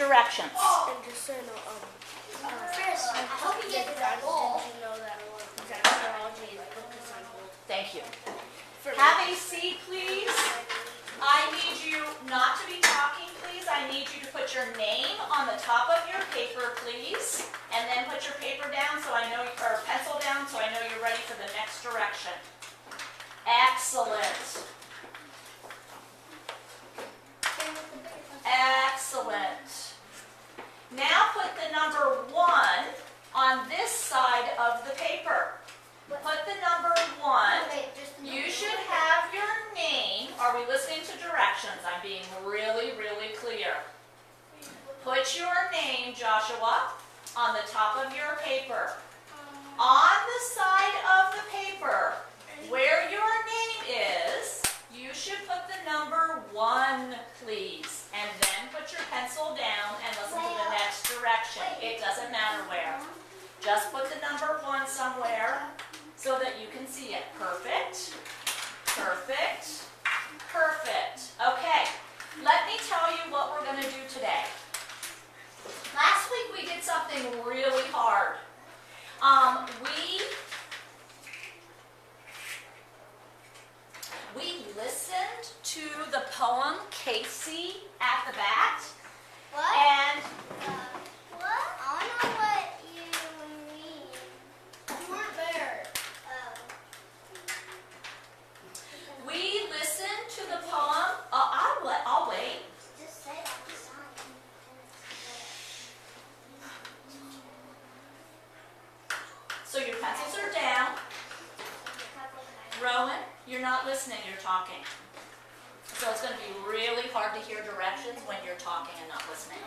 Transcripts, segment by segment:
directions. And just so you know, Chris, I hope you get the ball. did you know that vectorology is book assembled? Thank you. Have a seat, please. I need you not to be talking, please. I need you to put your name on the top of your paper, please. And then put your paper down so I know, or pencil down so I know you're ready for the next direction. Excellent. Excellent. Now put the number 1 on this side of the paper. Put the number 1. You should have your name. Are we listening to directions? I'm being really, really clear. Put your name, Joshua, on the top of your paper. On the side of the paper where your name is, you should put the number 1, please. And then put your pencil down and listen to the next direction. It doesn't matter where. Just put the number 1 somewhere so that you can see it. Perfect. Perfect. Perfect. Okay. Let me tell you what we're going to do today. Last week we did something really hard. We listened to the poem Casey at the Bat. What? And What? I don't know what you mean. You weren't there. we listened to the poem. I'll wait. Just say it on the sign. So your pencils are down. Rowan, you're not listening, you're talking. So it's going to be really hard to hear directions when you're talking and not listening.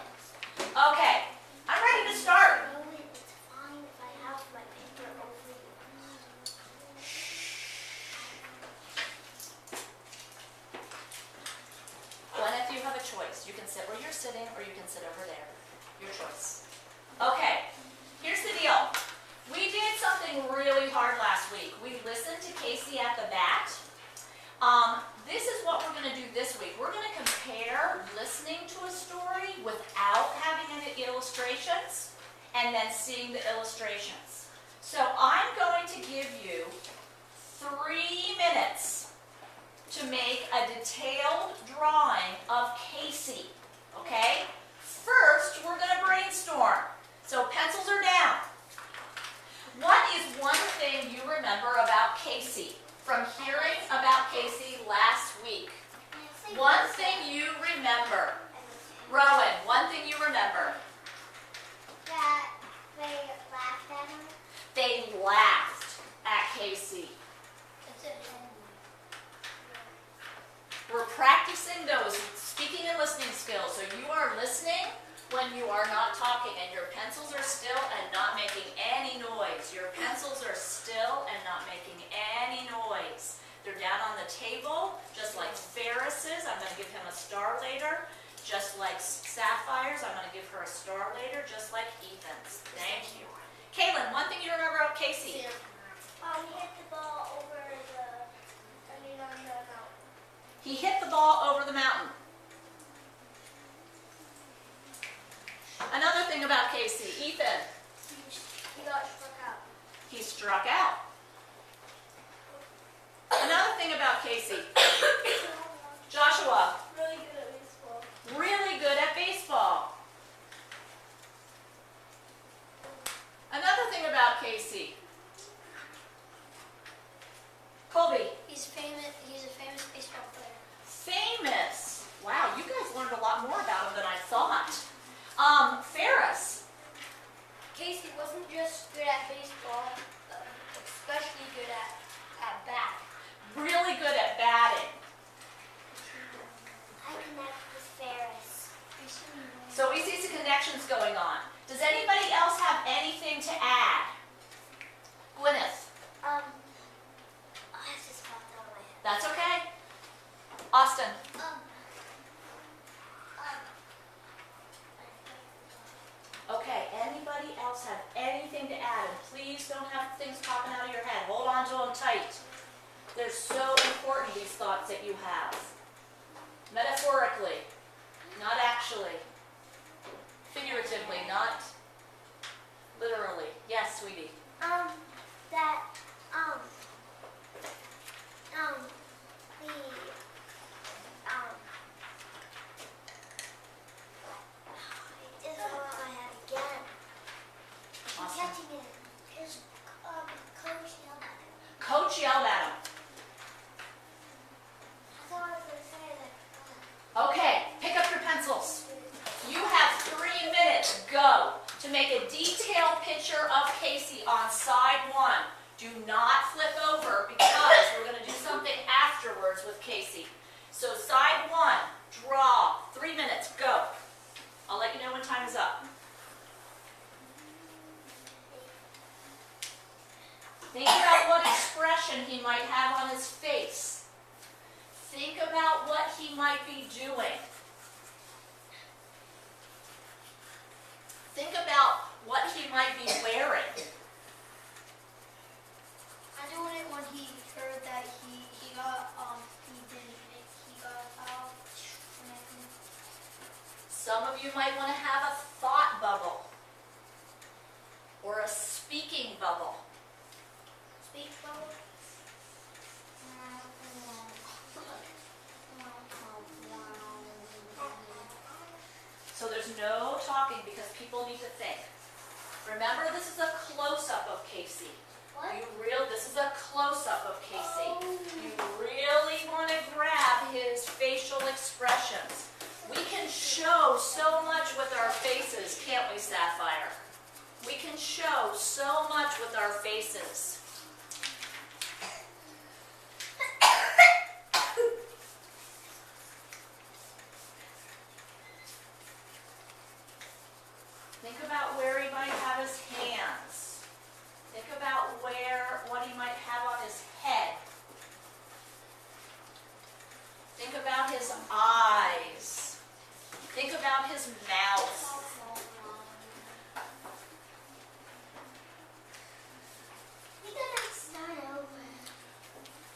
Okay, I'm ready to start. It's fine if I have my paper over you. Gwyneth, you have a choice. You can sit where you're sitting or you can sit over there. Your choice. Okay, here's the deal. We did something really hard last week. We listened to Casey at the Bat. This is what we're going to do this week. We're going to compare listening to a story without having any illustrations and then seeing the illustrations. So I'm going to give you 3 minutes to make a detailed drawing of Casey, okay? First, we're going to brainstorm. So pencils are down. What is one thing you remember about Casey from hearing about Casey last week? One thing you remember. Rowan, one thing you remember. That they laughed at him. They laughed at Casey. That's it. We're practicing those speaking and listening skills. So you are listening when you are not talking and your pencils are still and not making any noise. Your pencils are still and not making any noise. They're down on the table, just like Ferris's. I'm going to give him a star later. Just like Sapphire's, I'm going to give her a star later, just like Ethan's. Thank you. Kaylin, one thing you remember about Casey? He hit the ball over the, no. He hit the ball over the mountain. Another thing about Casey, Ethan. He got struck out. He struck out. Another thing about Casey, Joshua. Really good at baseball. Really good at baseball. Another thing about Casey, Colby. He's a famous baseball player. Famous. Wow, you guys learned a lot more about him than I thought. Ferris. Casey wasn't just good at baseball, especially good at bat. Really good at batting. I connect with Ferris. So we see some connections going on. Does anybody else have anything to add? Gwyneth. I just popped out of my head. That's okay. Austin. Okay, anybody else have anything to add? And please don't have things popping out of your head. Hold on to them tight. They're so important, these thoughts that you have. Metaphorically, not actually. go. To make a detailed picture of Casey on side 1, do not flip over because we're going to do something afterwards with Casey. So side 1, draw, 3 minutes, go. I'll let you know when time is up. Think about what expression he might have on his face. Think about what he might be doing. Think about what he might be wearing. I doing it when he heard that he got out. Some of you might want to have a thought bubble or a speaking bubble. Speech bubble. So there's no talking because people need to think. Remember, this is a close-up of Casey. What? This is a close-up of Casey. Oh. You really want to grab his facial expressions. We can show so much with our faces, can't we, Sapphire? We can show so much with our faces. Think about where he might have his hands. Think about what he might have on his head. Think about his eyes. Think about his mouth.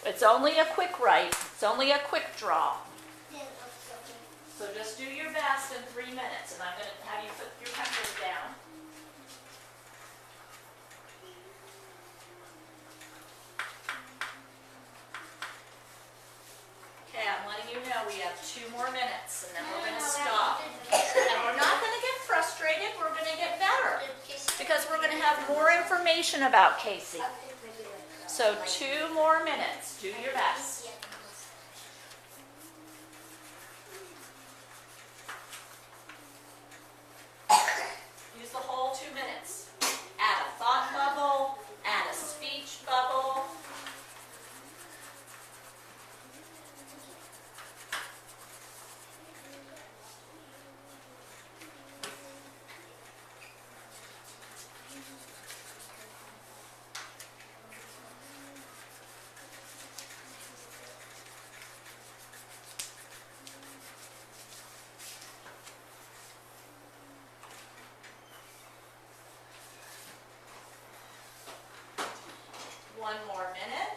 It's only a quick write. It's only a quick draw. So just do your best in 3 minutes, and I'm going to have you put your pencils down. Okay, I'm letting you know we have 2 more minutes, and then we're going to stop. And we're not going to get frustrated. We're going to get better because we're going to have more information about Casey. So 2 more minutes. Do your best. Use the whole 2 minutes. Add a thought bubble, add a speech bubble. One more minute.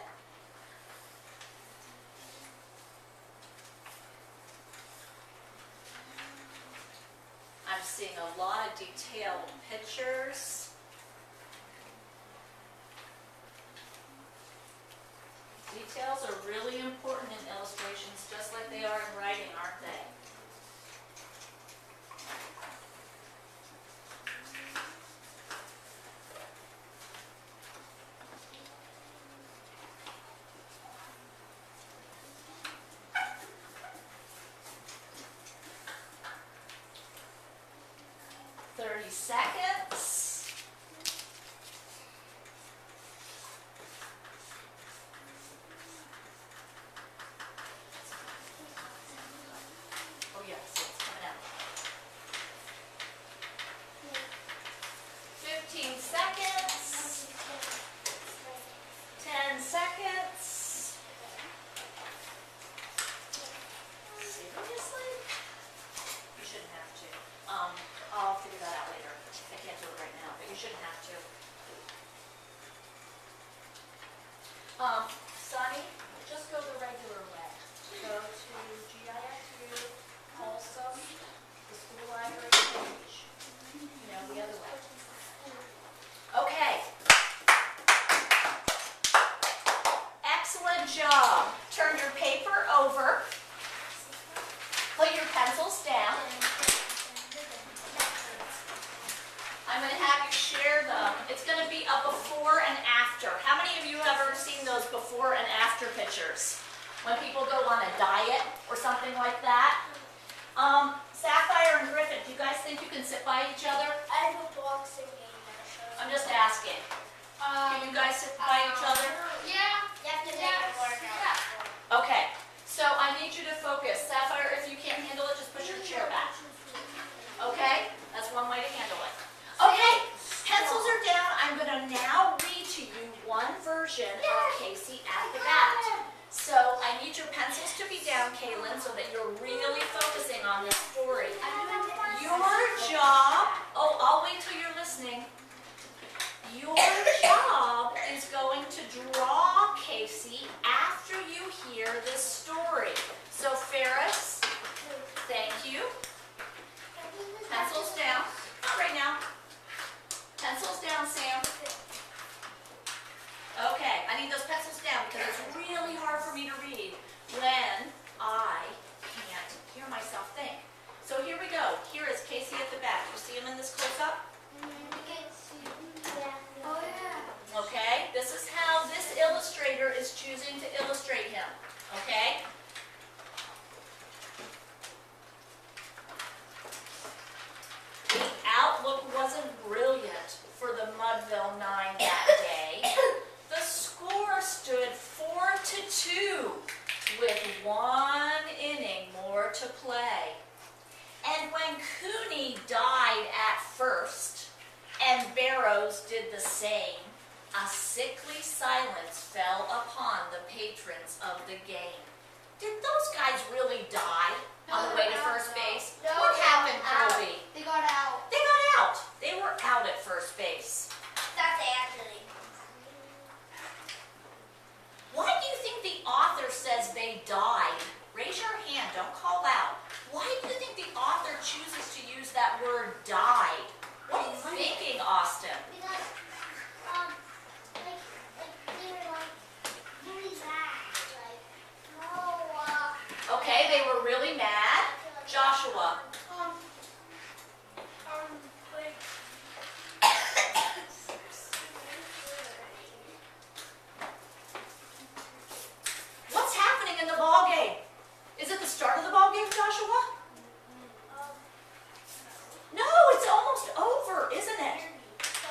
I'm seeing a lot of detailed pictures. Details are really important in illustrations, just like they are in writing, aren't they? Seconds. Oh yes, it's coming out. 15 seconds. 10 seconds. Seriously? You shouldn't have to. I'll figure that out later. I can't do it right now, but you shouldn't have to. Sonny, just go the regular way. Go to GIFU, Wholesome, the school library page. The other way. Okay. Excellent job. Turn your paper over. Put your pencils down. I'm going to have you share them. It's going to be a before and after. How many of you have ever seen those before and after pictures? When people go on a diet or something like that? Sapphire and Griffin, do you guys think you can can sit by each other? I have a boxing game that shows. I'm just asking. Can you guys sit by each other? Yeah. You have to make it work out. Okay, so I need you to focus. Sapphire, if you can't handle it, just push your chair back. Okay? That's one way to handle it. Okay, pencils are down. I'm going to now read to you one version of Casey at the Bat. So I need your pencils to be down, Kaylin, so that you're really focusing on this story. Your job, I'll wait till you're listening. Your job is going to draw Casey after you hear this story. So Ferris, thank you. Pencils down. Not right now. Pencils down, Sam. Okay, I need those pencils down because it's really hard for me to read when I can't hear myself think. So here we go. Here is Casey at the back. You see him in this close-up? Oh yeah. Okay, this is how this illustrator is choosing to illustrate him. Okay? The outlook wasn't brilliant for the Mudville 9 that day. The score stood 4-2 with 1 inning more to play. And when Cooney died at first, and Barrows did the same, a sickly silence fell upon the patrons of the game. Did those guys really die on the way to first base? No, What happened, out. Kobe? They got out. They got out. They were out at first base. That's actually. Why do you think the author says they died? Raise your hand, don't call out. Why do you think the author chooses to use that word died? What are you thinking, Austin? Because, they were really bad. Okay, they were really mad. Joshua. What's happening in the ball game? Is it the start of the ball game, Joshua? No, it's almost over, isn't it?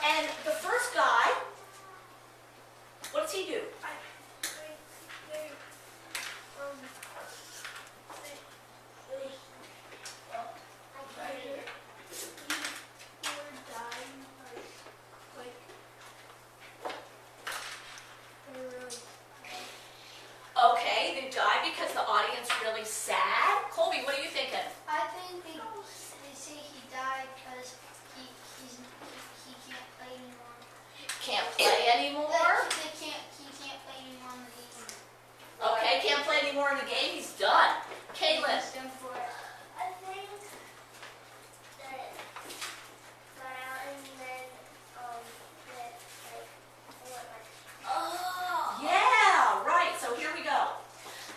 And the first guy, what does he do? Okay, they die because the audience really sad. Colby, what are you thinking? I think they say he died because he can't play anymore. Can't play anymore? He can't play anymore in the game. Okay, can't play anymore in the game. He's done. Caitlin. He's done for it. I think that it got out and then oh. Yeah, right. So here we go.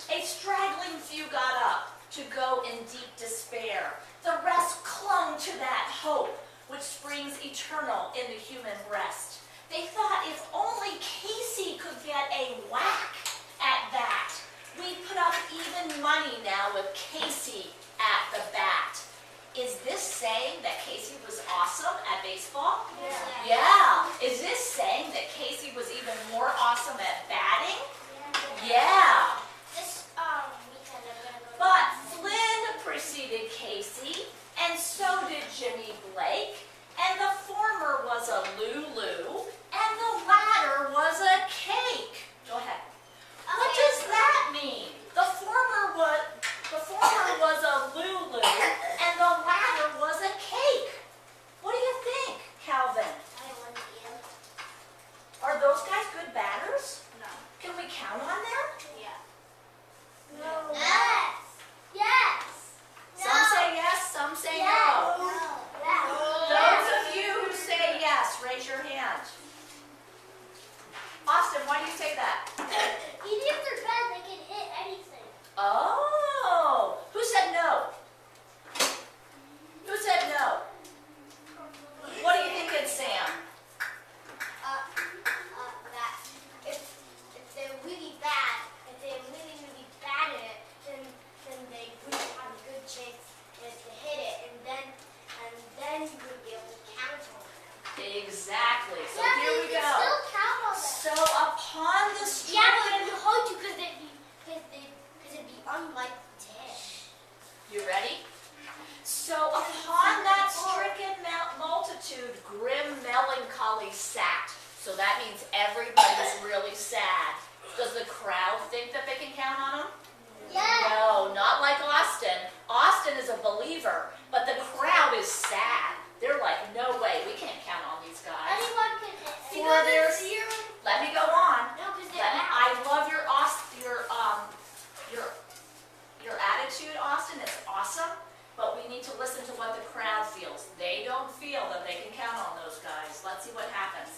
A straggling few got up to go in deep despair. The rest clung to that hope which springs eternal in the human breast. They thought if only Casey could get a whack at that. We put up even money now with Casey at the bat. Is this saying that Casey was awesome at baseball? Yeah. Yeah. Is this saying that Casey was even more awesome at batting? Yeah. This weekend I'm gonna go. But Flynn preceded Casey, and so did Jimmy Blake, and the former was a Lulu, and the latter was a cake. Go ahead. What does that mean? The former was a Lulu, and the latter was a cake. What do you think, Calvin? I want you. Are those guys good batters? No. Can we count on them? Yeah. think that they can count on him? Yes. No, not like Austin. Austin is a believer, but the crowd is sad. They're like, no way, we can't count on these guys. Anyone can. For their, let me go on. No, because they're I love your attitude, Austin. It's awesome, but we need to listen to what the crowd feels. They don't feel that they can count on those guys. Let's see what happens.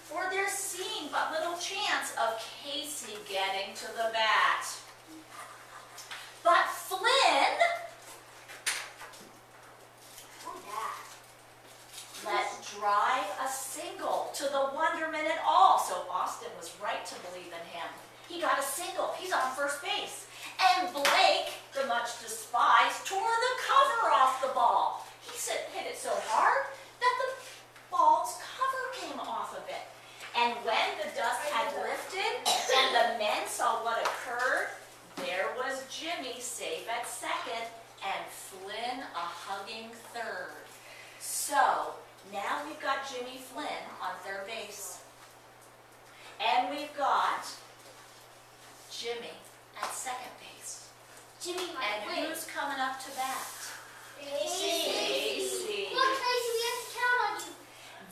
For there's seen but little chance of Casey getting to the bat. But Flynn, let drive a single to the wonderment at all. So Austin was right to believe in him. He got a single. He's on first base. And Blake, the much despised, tore the cover off the ball. He hit it so hard that the ball's cover came off of it. And when the dust had lifted and the men saw what occurred, there was Jimmy safe at second and Flynn a hugging third. So now we've got Jimmy Flynn on third base. And we've got Jimmy at second base. Jimmy, my And friend. who's coming up to bat? Casey. Look, Casey, we have to count on you.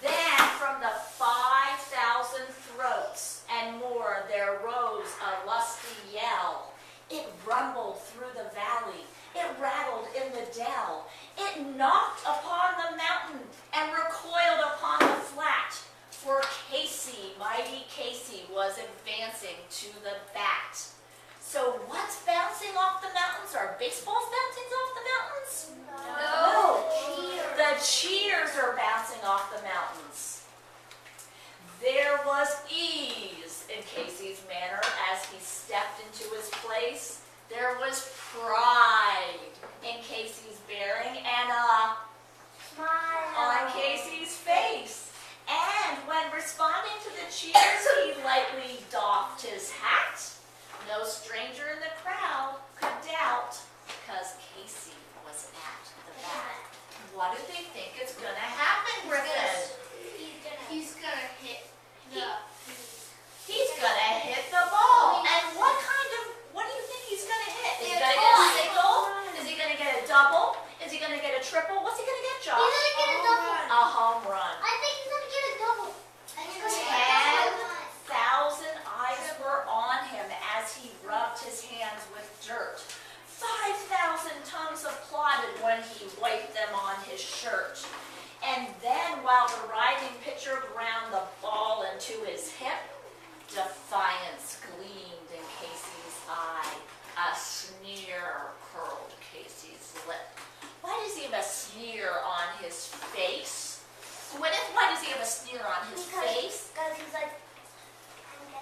Then from the 5,000 throats and more there rose a lusty yell. It rumbled through the valley. It rattled in the dell. It knocked upon the mountain and recoiled upon the flat. For Casey, mighty Casey, was advancing to the bat. So what's bouncing off the mountains? Are baseballs bouncing off the mountains? No. The cheers are bouncing off the mountains. There was ease in Casey's manner as he stepped into his place. There was pride in Casey's bearing and a smile on Casey's face. And when responding to the cheers, he lightly doffed his hat. No stranger in the crowd could doubt, because Casey was at the bat. What do they think is going to happen, Griffin? He's gonna hit He's going to hit the ball. And what do you think he's going to hit? Is he going to get a single? Is he going to get a double? Is he going to get a triple? What's he going to get, Josh? He's gonna get a double. A home run. I think he's gonna get a double. 10,000 eyes were on him as he rubbed his hands with dirt. 5,000 tongues applauded when he wiped them on his shirt. And then while the riding pitcher ground the ball into his hip, defiance gleamed in Casey's eye. A sneer curled Casey's lip. Why does he have a sneer on his face? Gwyneth, why does he have a sneer on his face? Because he's like,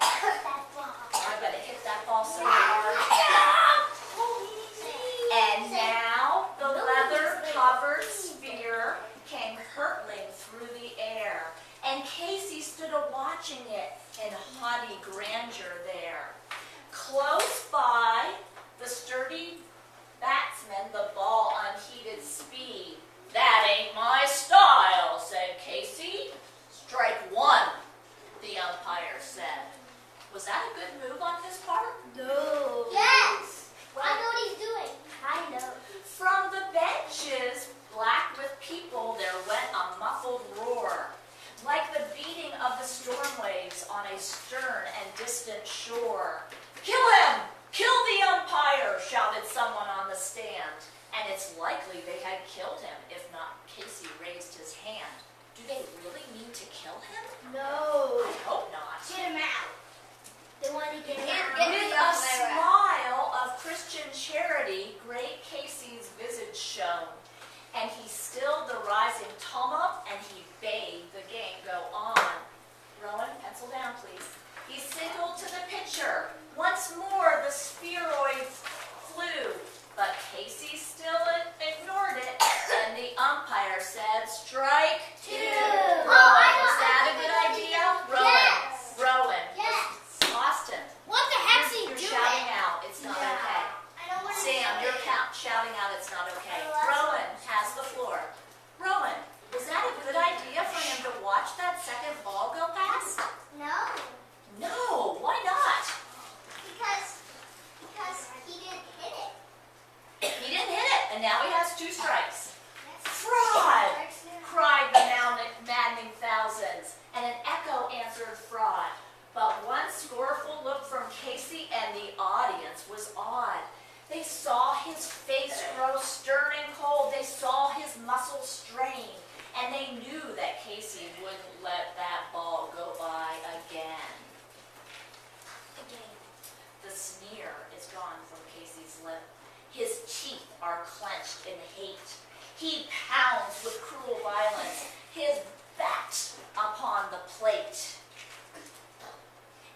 I'm gonna hit that ball. I'm going to hit that ball so hard. And now the leather-covered sphere came hurtling through the air, and Casey stood a-watching it in haughty grandeur there. Close by, the sturdy batsman, the ball unheeded speed. That ain't my style, said Casey. Strike one, the umpire said. Was that a good move on his part? No. Yes! I know what he's doing. I know. From the benches, black with people, there went a muffled roar, like the beating of the storm waves on a stern and distant shore. Kill him! Kill the umpire! Shouted someone on the stand. And it's likely they had killed him, if not Casey raised his hand. Do they really mean to kill him? No. I hope not. Get him out. They want to get him out. With a smile of Christian charity, great Casey's visage shone, and he stilled the rising tumult, and he bade the game go on. Rowan, pencil down, please. He signaled to the pitcher. Once more the spheroids flew, but Casey still ignored it, and the umpire said, strike two. Rowan, was that a good idea? Rowan, Yes. Rowan. Yes. Austin. What the heck's he You're doing? shouting out. It's not Yeah. okay. I know what Sam, he's you're doing. shouting out. It's not okay. I love Rowan has the floor. Rowan, was that a good idea for him to watch that second ball go past? No. No. Why not? Because they knew that Casey wouldn't let that ball go by again. The sneer is gone from Casey's lip. His teeth are clenched in hate. He pounds with cruel violence, his bat upon the plate.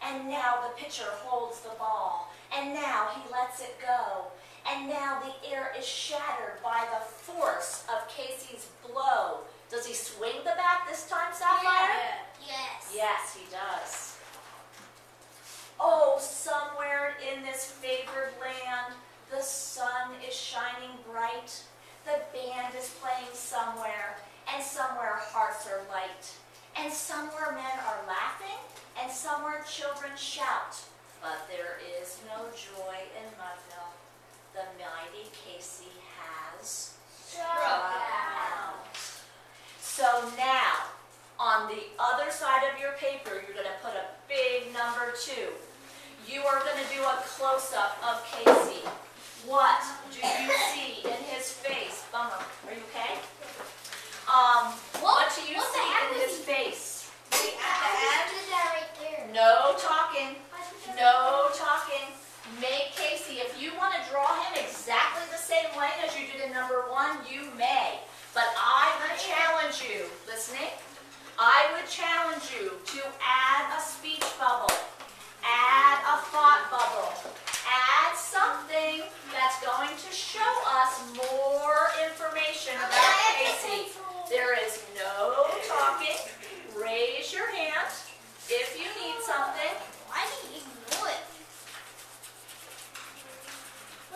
And now the pitcher holds the ball, and now he lets it go. And now the air is shattered by the force of Casey's blow. Does he swing the bat this time, Sapphire? Yes. Yes, he does. Oh, somewhere in this favored land, the sun is shining bright. The band is playing somewhere, and somewhere hearts are light. And somewhere men are laughing, and somewhere children shout. But there is no joy in Mudville. The mighty Casey has struck out. So now, on the other side of your paper, you're going to put a big number 2. You are going to do a close-up of Casey. What do you see in his face? Bummer, are you okay? What do you see in his face? Wait, at the end? That right there. No talking. No talking. Make Casey, if you want to draw him exactly the same way as you did in number 1, you may. But I would challenge you, listening? I would challenge you to add a speech bubble, add a thought bubble, add something that's going to show us more information about Casey. There is no talking. Raise your hand if you need something. Why do you ignore it?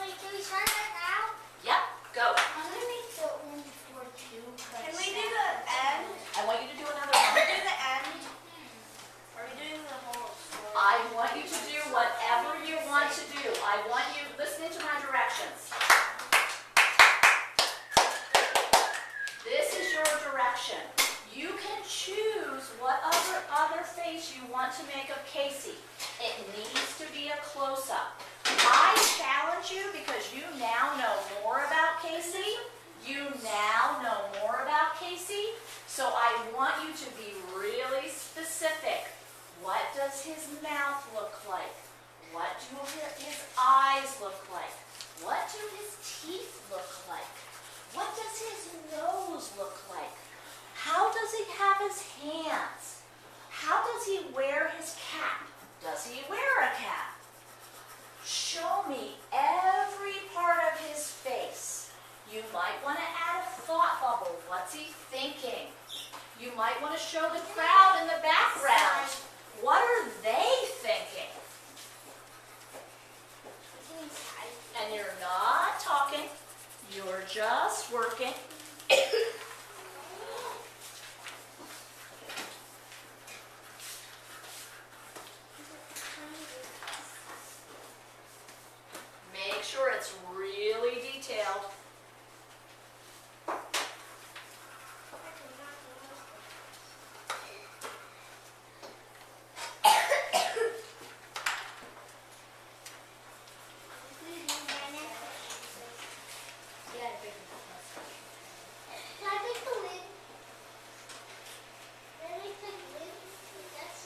Wait, can we start that now? Yep, go. I'm gonna make the one before 2. Can we do the end? I want you to do another Can we one. do the end? Are we doing the whole story? I want you to do whatever you want to do. I want you listening to my directions. This is your direction. You can choose what other face you want to make of Casey. It needs to be a close-up. I challenge you because you now know more about Casey. You now know more about Casey. So I want you to be really specific. What does his mouth look like? What do his eyes look like? What do his teeth look like? What does his nose look like? How does he have his hands? How does he wear his cap? Does he wear a cap? Show me every part of his face. You might want to add a thought bubble. What's he thinking? You might want to show the crowd in the background. What are they thinking? And you're not talking. You're just working. Make sure it's really detailed. Can I make the lid? Can I make the lid? That's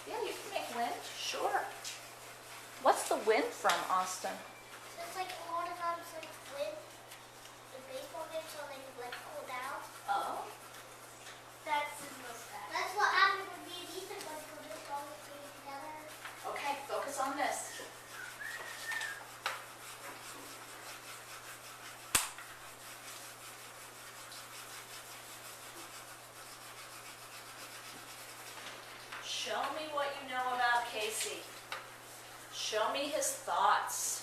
Yeah, you can make wind. Sure. What's the wind from, Austin? it's like a lot of times like lid, the baseball game, so they can like pull down. Oh. That's what happened when me and Ethan went to this all together. Okay, focus on this. Show me what you know about Casey. Show me his thoughts.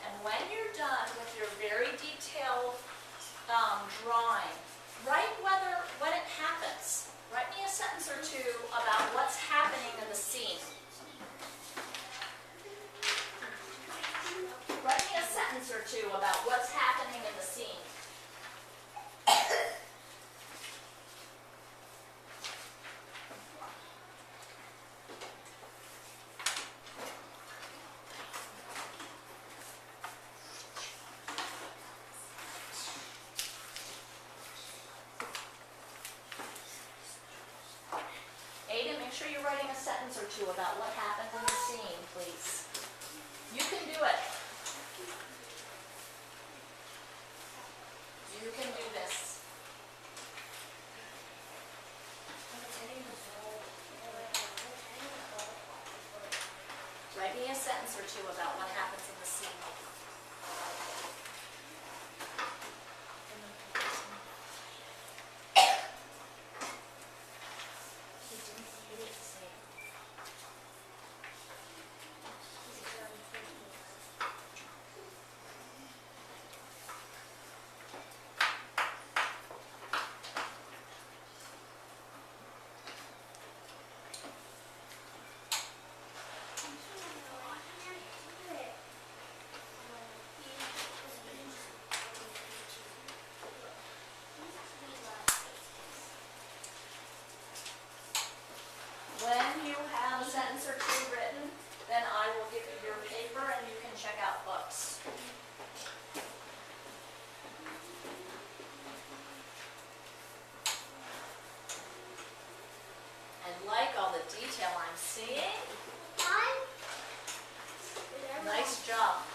And when you're done with your very detailed drawing, write when it happens. Write me a sentence or two about what's happening you writing a sentence or two about what happened in the scene, please. You can do it. You can do this. Write me a sentence or two about what happens in the scene. When you have a sentence or two written, then I will give you your paper and you can check out books. I like all the detail I'm seeing. Nice job.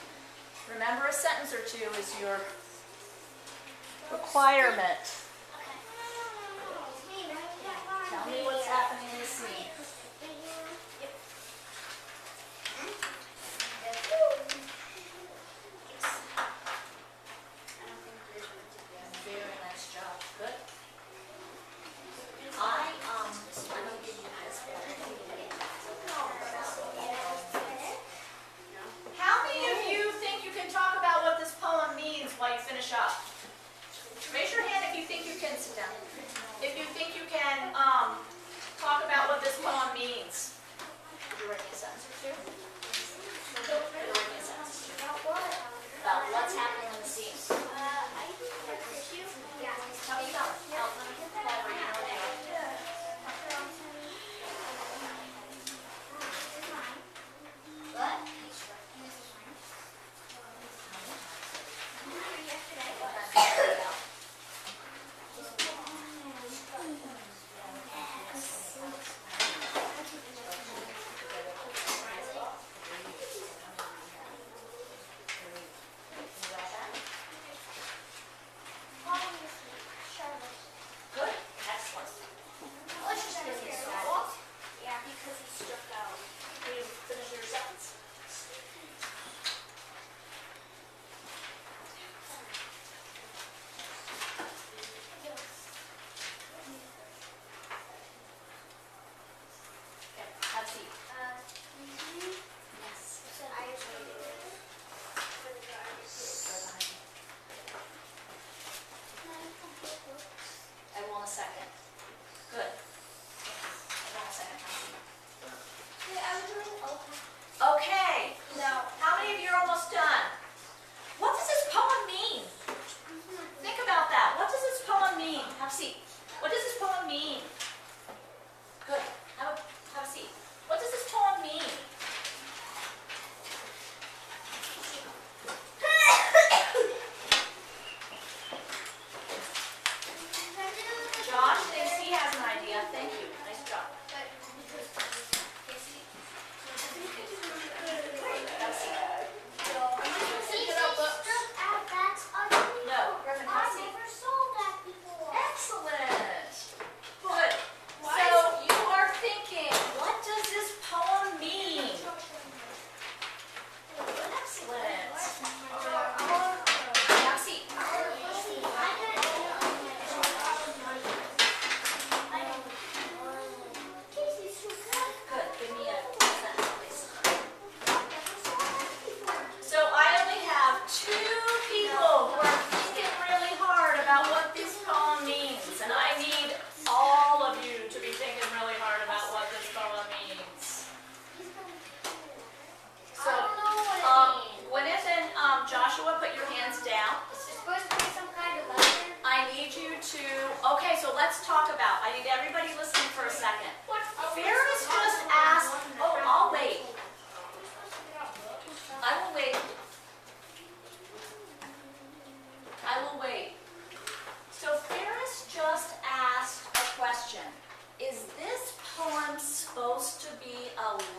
Remember, a sentence or two is your requirement. Tell me what's happening in the scene. Very nice job. Good. I'm going to give you this one. How many of you think you can talk about what this poem means while you finish up? Raise your hand if you think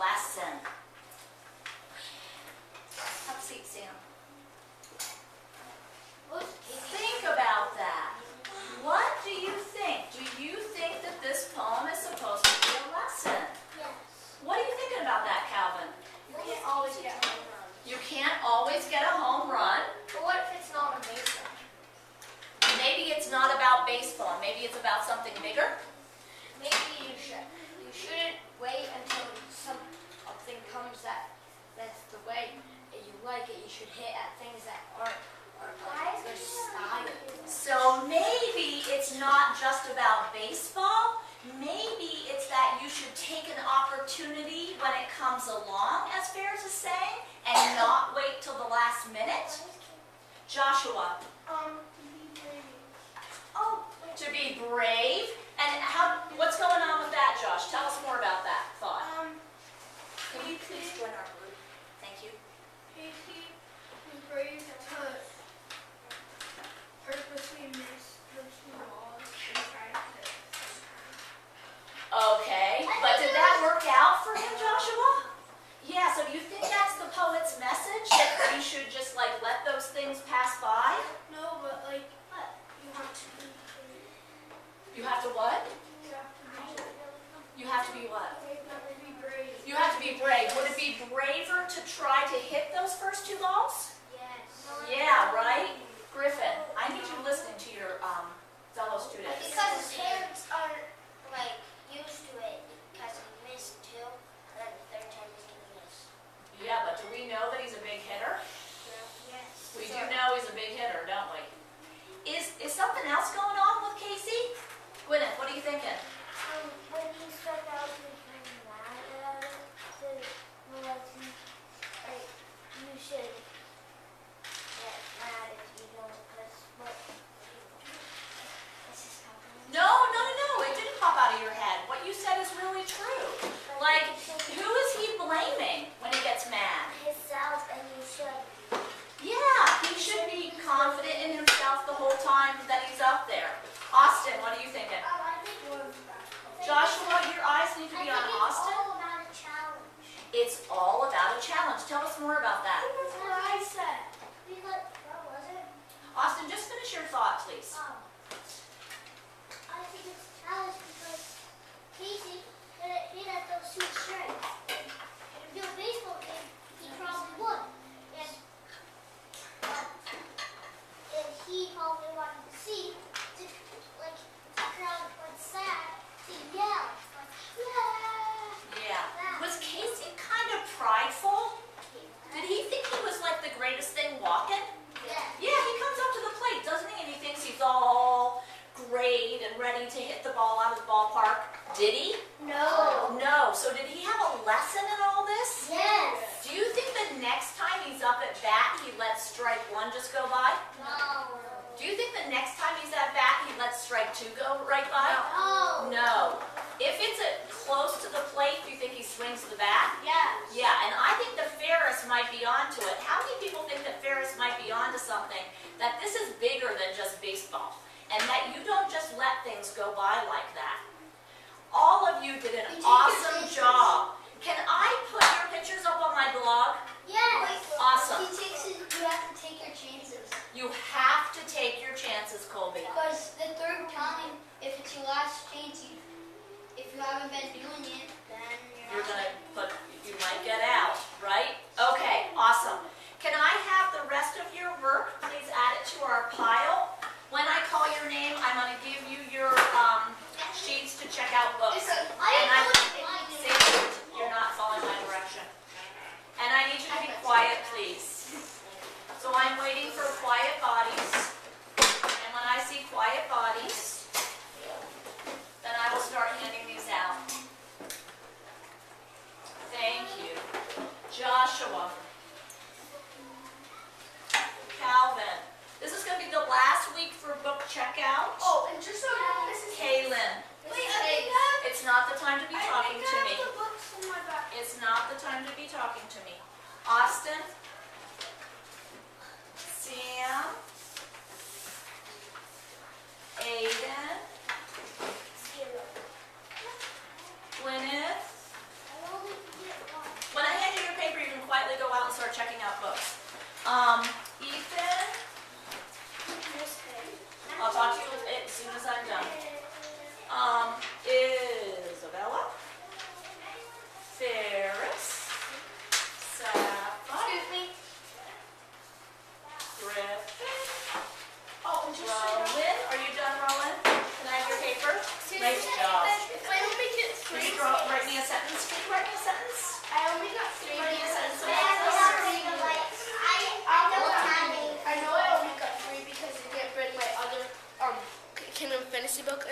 lesson. Have a seat, Sam. Think about that. What do you think? Do you think that this poem is supposed to be a lesson? Yes. What are you thinking about that, Calvin? You can't always get home runs. You can't always get a home run. But what if it's not a baseball? Maybe it's not about baseball. Maybe it's about something bigger. Maybe you shouldn't wait until something comes that's the way that you like it. You should hit at things that aren't like their style. So maybe it's not just about baseball. Maybe it's that you should take an opportunity when it comes along, as Ferris is saying, and not wait till the last minute. Joshua. Oh, to be brave. And what's going on with that, Josh? Tell us more about that thought. Can you please join our group? Thank you. Casey was brave to purposely miss the two balls and try to hit Okay, but did that work out for him, Joshua? Yeah, so do you think that's the poet's message? That we should just like let those things pass by? No, but like, you have to be brave. You have to what? You have to be You have to be what? brave. You have to be brave. You have to be brave. Would it be braver to try to hit those first two balls? Yes. Yeah, right? Griffin, I need you listening to your fellow students. Because his hands aren't like used to it because he missed two, and then the third time he's gonna miss. Yeah, but do we know that he's a big hitter? Yes. We do know he's a big hitter, don't we? Is something else going on with Casey? Gwyneth, what are you thinking? When he struck out, he was kind of mad at it. So, like, you should get mad if you don't, because what? This is happening. No, it didn't pop out of your head. What you said is really true. Like, who is he blaming when he gets mad? Himself, and you should. Yeah, he should be confident in himself the whole time that he's up there. Austin, what are you thinking? I think Joshua, your eyes need to be on Austin. all about a challenge. It's all about a challenge. Tell us more about that. That's what I said. Because, what was it? Austin, just finish your thought, please. I think it's a challenge because Casey hit at those two strikes. And if you a baseball game, he probably would. And he probably wanted to see, to, like, the crowd went sad, to yell. Like, Yeah. yeah. Was Casey kind of prideful? Did he think he was like the greatest thing walking? Yeah. Yeah, he comes up to the plate, doesn't he? And he thinks he's all great and ready to hit the ball out of the ballpark. Did he? No. No. So did he have a lesson in all this? Yes. Do you think that next time he's up at bat, he lets strike one just go by? No. Do you think that next time he's at bat, he lets strike two go right by? No. No. If it's close to the plate, do you think he swings the bat? Yes. Yeah, and I think the Ferris might be onto it. How many people think that Ferris might be onto something? That this is bigger than just baseball, and that you don't just let things go by like that. All of you did an awesome job. Can I put your pictures up on my blog? Yes. Awesome. You have to take your chances. You have to take your chances, Colby. Because the third time, if it's your last chance, if you haven't been doing it, then You're gonna you might get out, right? Okay, awesome. Can I have the rest of your work? Please add it to our pile. When I call your name, I'm gonna give you your sheets to check out books. You're not following my direction. And I need you to be quiet, please. So I'm waiting for quiet bodies. And when I see quiet bodies, then I will start handing these out. Thank you. Joshua. Calvin. This is going to be the last week for book checkout. Oh, and just so you know, this is. Kaylin. Wait, I think I It's not the time to be talking to me. have the books in my back. It's not the time to be talking to me. Austin. Sam. Aiden. Gwyneth. I only can get one. start checking out books. Ethan, I'll talk to you as soon as I'm done. Isabella, Ferris, Sapphire, Excuse me. Griffin. Oh, Rowan, are you done, Rowan? Can I have your paper? Nice job.